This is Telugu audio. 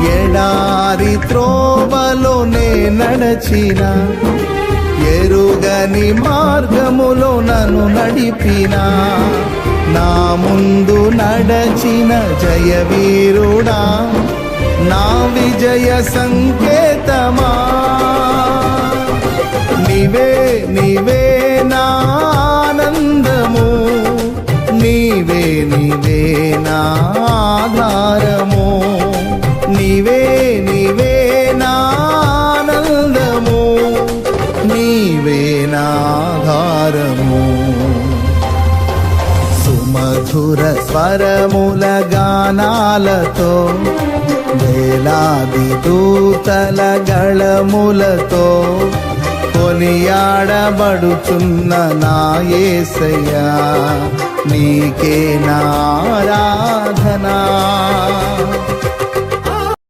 ఎడారి త్రోవలో నే నడచిన, ఎరుగని మార్గములో నన్ను నడిపిన, నా ముందు నడచిన జయవీరుడా, నా విజయ సంకేతమా. నీవే నీవే నా ఆనందము, నీవే నీవే నా ఆధారము, నీవే నీవే నా ఆనందము, నీవే నా ఆధారము. సుమధుర స్వరముల గానాలతో, వేలాది దూతల గళములతో కొనియాడబడుచున్న నా యేసయ్యా, నీకే నా ఆరాధన.